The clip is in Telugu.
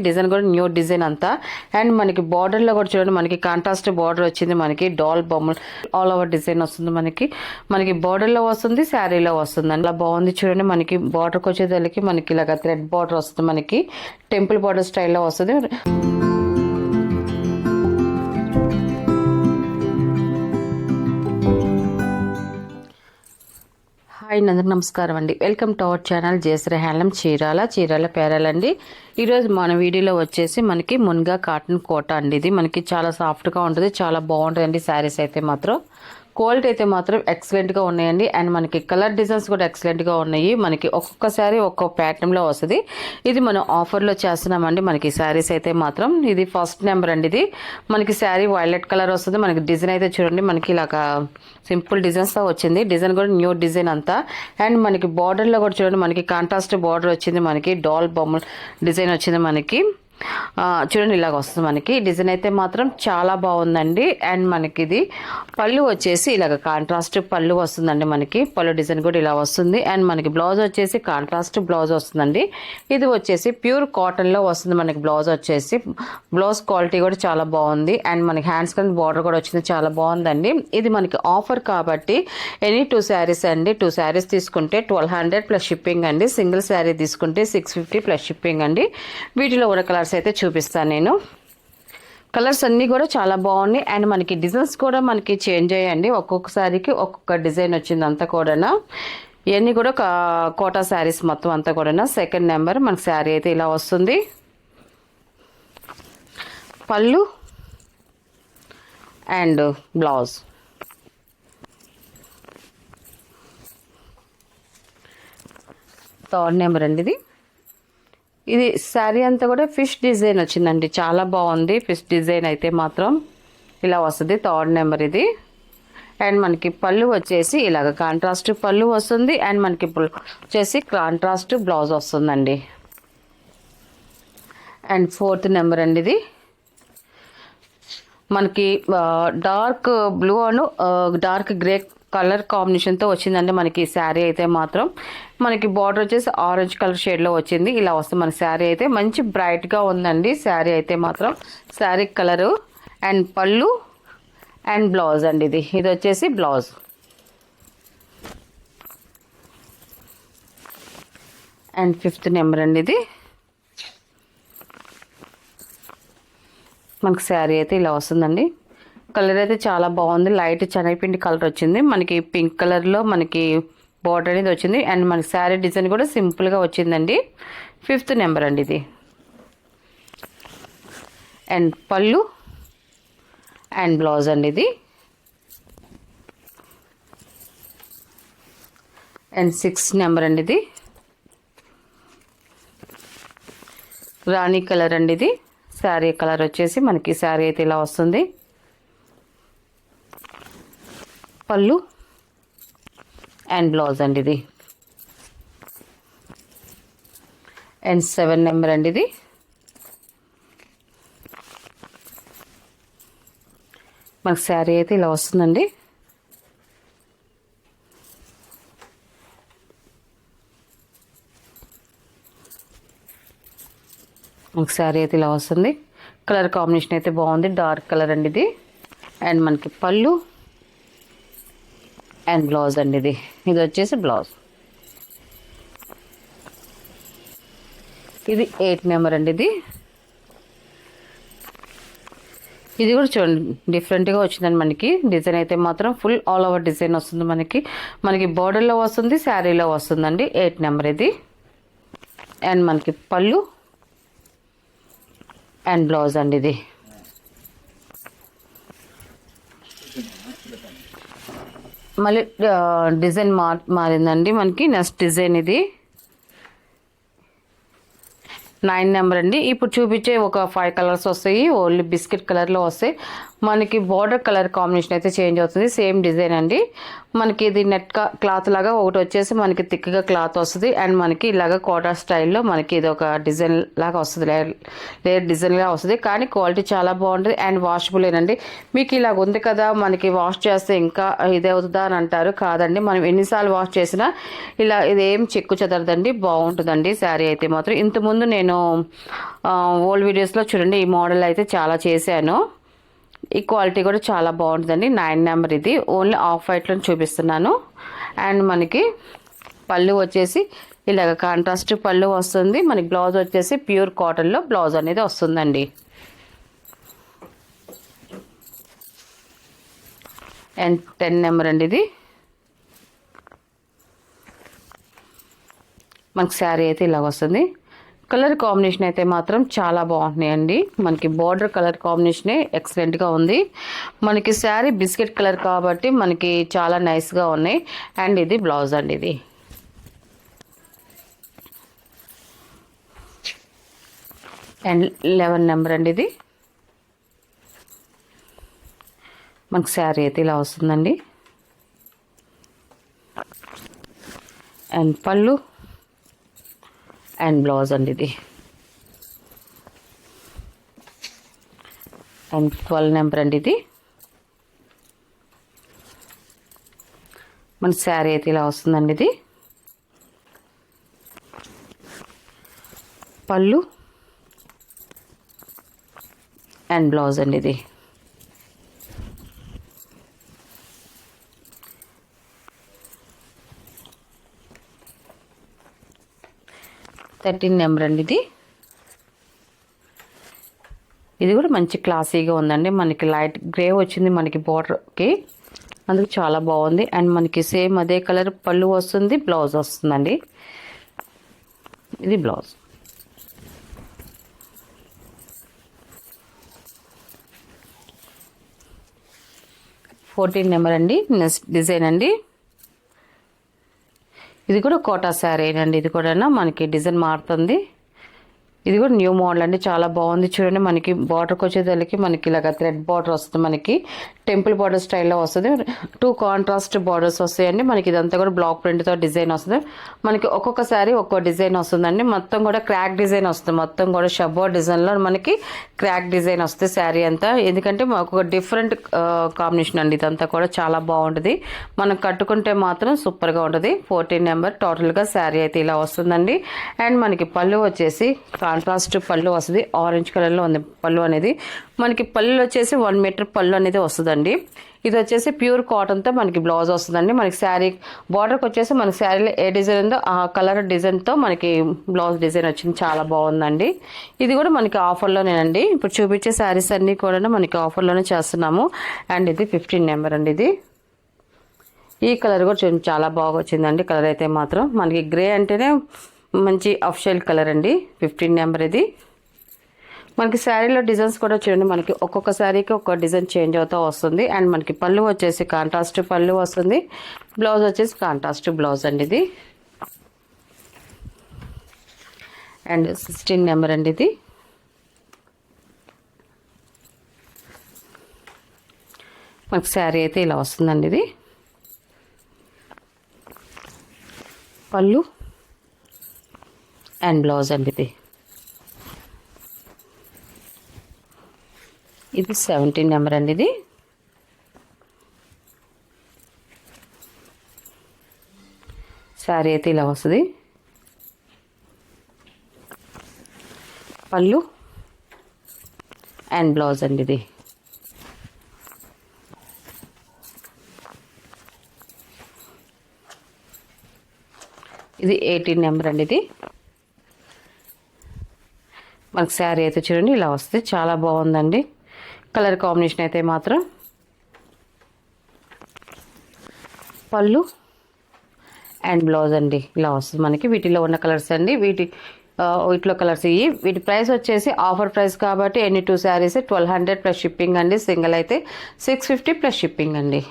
డిజైన్ కూడా న్యూ డిజైన్ అంతా. అండ్ మనకి బార్డర్ లో కూడా చూడండి, మనకి కాంట్రాస్ట్ బార్డర్ వచ్చింది, మనకి డాల్ బొమ్మలు ఆల్ ఓవర్ డిజైన్ వస్తుంది. మనకి బార్డర్ లో వస్తుంది, శారీలో వస్తుంది అండి. అలా బాగుంది చూడండి. మనకి బార్డర్కి వచ్చేదానికి మనకి ఇలాగ థ్రెడ్ బార్డర్ వస్తుంది, మనకి టెంపుల్ బార్డర్ స్టైల్లో వస్తుంది. హాయ్ అందరికి నమస్కారం అండి. Welcome to our channel Jayasri handloom Chirala పేరాలండి. ఈరోజు మన వీడియోలో వచ్చేసి మనకి మున్గా కాటన్ కోట అండి. ఇది మనకి చాలా సాఫ్ట్గా ఉంటుంది, చాలా బాగుంటుందండి. శారీస్ అయితే మాత్రం క్వాలిటీ అయితే మాత్రం ఎక్సలెంట్గా ఉన్నాయండి. అండ్ మనకి కలర్ డిజైన్స్ కూడా ఎక్సలెంట్గా ఉన్నాయి. మనకి ఒక్కొక్క శారీ ఒక్కొక్క ప్యాటర్న్లో వస్తుంది. ఇది మనం ఆఫర్లో చేస్తున్నామండి. మనకి శారీస్ అయితే మాత్రం ఇది ఫస్ట్ నెంబర్ అండి. ఇది మనకి శారీ వైలెట్ కలర్ వస్తుంది. మనకి డిజైన్ అయితే చూడండి, మనకి ఇలాగా సింపుల్ డిజైన్స్తో వచ్చింది. డిజైన్ కూడా న్యూ డిజైన్ అంతా. అండ్ మనకి బార్డర్లో కూడా చూడండి, మనకి కాంట్రాస్ట్ బార్డర్ వచ్చింది, మనకి డాల్ బొమ్మల డిజైన్ వచ్చింది. మనకి చూడండి ఇలాగ వస్తుంది. మనకి డిజైన్ అయితే మాత్రం చాలా బాగుందండి. అండ్ మనకి ఇది పళ్ళు వచ్చేసి ఇలాగ కాంట్రాస్ట్ పళ్ళు వస్తుందండి. మనకి పళ్ళు డిజైన్ కూడా ఇలా వస్తుంది. అండ్ మనకి బ్లౌజ్ వచ్చేసి కాంట్రాస్ట్ బ్లౌజ్ వస్తుందండి. ఇది వచ్చేసి ప్యూర్ కాటన్లో వస్తుంది. మనకి బ్లౌజ్ వచ్చేసి బ్లౌజ్ క్వాలిటీ కూడా చాలా బాగుంది. అండ్ మనకి హ్యాండ్స్ కింద బార్డర్ కూడా వచ్చింది, చాలా బాగుందండి. ఇది మనకి ఆఫర్ కాబట్టి ఎనీ 2 శారీస్ అండి. 2 శారీస్ తీసుకుంటే 1200 ప్లస్ షిప్పింగ్ అండి. సింగిల్ శారీ తీసుకుంటే 650 ప్లస్ షిప్పింగ్ అండి. వీటిలో ఉన్న కలర్స్ అయితే చూపిస్తాను నేను. కలర్స్ అన్నీ కూడా చాలా బాగున్నాయి. అండ్ మనకి డిజైన్స్ కూడా మనకి చేంజ్ అయ్యాయండి. ఒక్కొక్కసారికి ఒక్కొక్క డిజైన్ వచ్చింది అంతా కూడా. ఇవన్నీ కూడా కోటా శారీస్ మొత్తం అంతా కూడా. సెకండ్ నెంబర్ మనకి శారీ అయితే ఇలా వస్తుంది. పళ్ళు అండ్ బ్లౌజ్. థర్డ్ నెంబర్ అండి. ఇది శారీ అంతా కూడా ఫిష్ డిజైన్ వచ్చిందండి, చాలా బాగుంది. ఫిష్ డిజైన్ అయితే మాత్రం ఇలా వస్తుంది. థర్డ్ నెంబర్ ఇది. అండ్ మనకి పళ్ళు వచ్చేసి ఇలాగ కాంట్రాస్ట్ పళ్ళు వస్తుంది. అండ్ మనకి వచ్చేసి కాంట్రాస్ట్ బ్లౌజ్ వస్తుందండి. అండ్ ఫోర్త్ నెంబర్ అండి. ఇది మనకి డార్క్ బ్లూ అను డార్క్ గ్రే కలర్ కాంబినేషన్తో వచ్చిందండి. మనకి శారీ అయితే మాత్రం మనకి బార్డర్ వచ్చేసి ఆరెంజ్ కలర్ షేడ్లో వచ్చింది. ఇలా వస్తుంది మన శారీ అయితే. మంచి బ్రైట్గా ఉందండి శారీ అయితే మాత్రం. శారీ కలరు అండ్ పళ్ళు అండ్ బ్లౌజ్ అండి. ఇది వచ్చేసి బ్లౌజ్. అండ్ ఫిఫ్త్ నెంబర్ అండి. ఇది మనకి శారీ అయితే ఇలా వస్తుందండి. కలర్ అయితే చాలా బాగుంది. లైట్ శనగపిండి కలర్ వచ్చింది. మనకి పింక్ కలర్లో మనకి బార్డర్ అనేది వచ్చింది. అండ్ మనకి శారీ డిజైన్ కూడా సింపుల్గా వచ్చిందండి. ఫిఫ్త్ నెంబర్ అండి ఇది. అండ్ పళ్ళు అండ్ బ్లౌజ్ అండి. ఇది అండ్ సిక్స్త్ నెంబర్ అండి. ఇది రాణి కలర్ అండి. ఇది శారీ కలర్ వచ్చేసి మనకి శారీ అయితే ఇలా వస్తుంది. పళ్ళు అండ్ బ్లౌజ్ అండి. ఇది అండ్ 7 నెంబర్ అండి. ఇది మనకి శారీ అయితే ఇలా వస్తుందండి. మనకి శారీ అయితే ఇలా వస్తుంది. కలర్ కాంబినేషన్ అయితే బాగుంది, డార్క్ కలర్ అండి. ఇది అండ్ మనకి పళ్ళు అండ్ బ్లౌజ్ అండి. ఇది వచ్చేసి బ్లౌజ్. ఇది 8 నెంబర్ అండి. ఇది కూడా చూడండి డిఫరెంట్గా వచ్చిందండి. మనకి డిజైన్ అయితే మాత్రం ఫుల్ ఆల్ ఓవర్ డిజైన్ వస్తుంది. మనకి బార్డర్లో వస్తుంది, శారీలో వస్తుందండి. 8 నెంబర్ ఇది. అండ్ మనకి పళ్ళు అండ్ బ్లౌజ్ అండి. ఇది మళ్ళీ డిజైన్ మారిందండి. మనకి నెక్స్ట్ డిజైన్ ఇది 9 నెంబర్ అండి. ఇప్పుడు చూపించే ఒక 5 కలర్స్ వస్తాయి. ఓన్లీ బిస్కెట్ కలర్లో వస్తాయి. మనకి బార్డర్ కలర్ కాంబినేషన్ అయితే చేంజ్ అవుతుంది. సేమ్ డిజైన్ అండి. మనకి ఇది నెట్ క్లాత్ లాగా ఒకటి వచ్చేసి మనకి థిక్గా క్లాత్ వస్తుంది. అండ్ మనకి ఇలాగ కోటా స్టైల్లో మనకి ఇది ఒక డిజైన్ లాగా వస్తుంది, లేయర్ డిజైన్గా వస్తుంది. కానీ క్వాలిటీ చాలా బాగుంటుంది అండ్ వాషబుల్ ఏనండి. మీకు ఇలాగ ఉంది కదా, మనకి వాష్ చేస్తే ఇంకా ఇదే అవుతుందా అని అంటారు. కాదండి, మనం ఎన్నిసార్లు వాష్ చేసినా ఇలా ఇదేం చెక్కు చెదరదండి, బాగుంటుందండి శారీ అయితే మాత్రం. ఇంతకుముందు నేను నేను ఓల్డ్ వీడియోస్లో చూడండి ఈ మోడల్ అయితే చాలా చేశాను. ఈ క్వాలిటీ కూడా చాలా బాగుంటుందండి. 9 నెంబర్ ఇది. ఓన్లీ ఆఫ్ వైట్లో చూపిస్తున్నాను. అండ్ మనకి పళ్ళు వచ్చేసి ఇలాగ కాంట్రాస్ట్ పళ్ళు వస్తుంది. మనకి బ్లౌజ్ వచ్చేసి ప్యూర్ కాటన్లో బ్లౌజ్ అనేది వస్తుందండి. అండ్ 10 నెంబర్ అండి ఇది. మనకి శారీ అయితే ఇలాగ వస్తుంది. కలర్ కాంబినేషన్ అయితే మాత్రం చాలా బాగుంటున్నాయండి. మనకి బార్డర్ కలర్ కాంబినేషనే ఎక్సలెంట్గా ఉంది. మనకి శారీ బిస్కెట్ కలర్ కాబట్టి మనకి చాలా నైస్గా ఉన్నాయి. అండ్ ఇది బ్లౌజ్ అండి. ఇది అండ్ 11 నెంబర్ అండి ఇది. మనకి శారీ అయితే ఇలా వస్తుందండి. అండ్ పళ్ళు అండ్ బ్లౌజ్ అండి ఇది. అండ్ 12 నెంబర్ అండి ఇది. మన శారీ అయితే ఇలా వస్తుందండి. ఇది పళ్ళు అండ్ బ్లౌజ్ అండి. ఇది 13 నెంబర్ అండి ఇది. ఇది కూడా మంచి క్లాసీగా ఉందండి. మనకి లైట్ గ్రే వచ్చింది మనకి బార్డర్కి, అందుకు చాలా బాగుంది. అండ్ మనకి సేమ్ అదే కలర్ పళ్ళు వస్తుంది, బ్లౌజ్ వస్తుందండి. ఇది బ్లౌజ్. నెంబర్ అండి. నెక్స్ట్ డిజైన్ అండి. ఇది కూడా కోటా శారీ అండి. ఇది కూడా మనకి డిజైన్ మారుతుంది. ఇది కూడా న్యూ మోడల్ అండి. చాలా బాగుంది. చూడండి మనకి బార్డర్కి వచ్చేదానికి మనకి ఇలాగ థ్రెడ్ బార్డర్ వస్తుంది. మనకి టెంపుల్ బార్డర్ స్టైల్లో వస్తుంది. 2 కాంట్రాస్ట్ బార్డర్స్ వస్తాయండి. మనకి ఇదంతా కూడా బ్లాక్ ప్రింట్తో డిజైన్ వస్తుంది. మనకి ఒక్కొక్క శారీ ఒక్కో డిజైన్ వస్తుందండి. మొత్తం కూడా క్రాక్ డిజైన్ వస్తుంది. మొత్తం కూడా షబ్బో డిజైన్లో మనకి క్రాక్ డిజైన్ వస్తుంది శారీ అంతా. ఎందుకంటే ఒక డిఫరెంట్ కాంబినేషన్ అండి. ఇదంతా కూడా చాలా బాగుంటుంది. మనం కట్టుకుంటే మాత్రం సూపర్గా ఉంటుంది. 14 నెంబర్ టోటల్గా శారీ అయితే ఇలా వస్తుందండి. అండ్ మనకి పళ్ళు వచ్చేసి కాంట్రాస్ట్ పళ్ళు వస్తుంది. ఆరెంజ్ కలర్లో ఉంది పళ్ళు అనేది. మనకి పళ్ళు వచ్చేసి 1 మీటర్ పళ్ళు అనేది వస్తుందండి. ఇది వచ్చేసి ప్యూర్ కాటన్తో మనకి బ్లౌజ్ వస్తుందండి. మనకి శారీ బార్డర్కి వచ్చేసి మనకి శారీలో ఏ డిజైన్ ఉందో ఆ కలర్ డిజైన్తో మనకి బ్లౌజ్ డిజైన్ వచ్చింది. చాలా బాగుందండి. ఇది కూడా మనకి ఆఫర్లోనేనండి. ఇప్పుడు చూపించే శారీస్ అన్నీ కూడా మనకి ఆఫర్లోనే చేస్తున్నాము. అండ్ ఇది 15 నెంబర్ అండి. ఇది ఈ కలర్ కూడా చాలా బాగా వచ్చిందండి. కలర్ అయితే మాత్రం మనకి గ్రే అంటేనే మంచి ఆఫ్షైల్ కలర్ అండి. 15 నెంబర్ ఇది. మనకి శారీలో డిజైన్స్ కూడా చూడండి. మనకి ఒక్కొక్క శారీకి ఒక్కొక్క డిజైన్ చేంజ్ అవుతూ వస్తుంది. అండ్ మనకి పళ్ళు వచ్చేసి కాంట్రాస్ట్ పళ్ళు వస్తుంది. బ్లౌజ్ వచ్చేసి కాంట్రాస్ట్ బ్లౌజ్ అండి. ఇది అండ్ 16 నెంబర్ అండి. ఇది మనకి శారీ అయితే ఇలా వస్తుందండి. ఇది పళ్ళు అండ్ బ్లౌజ్ అండి. ఇది 17 నెంబర్ అండి. ఇది శారీ అయితే ఇలా వస్తుంది. పళ్ళు అండ్ బ్లౌజ్ అండి. ఇది ఇది 18 నెంబర్ అండి. ఇది మనకి శారీ అయితే చూడండి ఇలా వస్తుంది. చాలా బాగుందండి. కలర్ కాంబినేషన్ అయితే మాత్రం పళ్ళు అండ్ బ్లౌజ్ అండి ఇలా వస్తుంది. మనకి వీటిలో ఉన్న కలర్స్ అండి. వీటిలో కలర్స్ ఇవి. వీటి ప్రైస్ వచ్చేసి ఆఫర్ ప్రైస్ కాబట్టి ఎన్ని 2 శారీస్ 1200 ప్లస్ షిప్పింగ్ అండి. సింగిల్ అయితే 650 ప్లస్ షిప్పింగ్ అండి.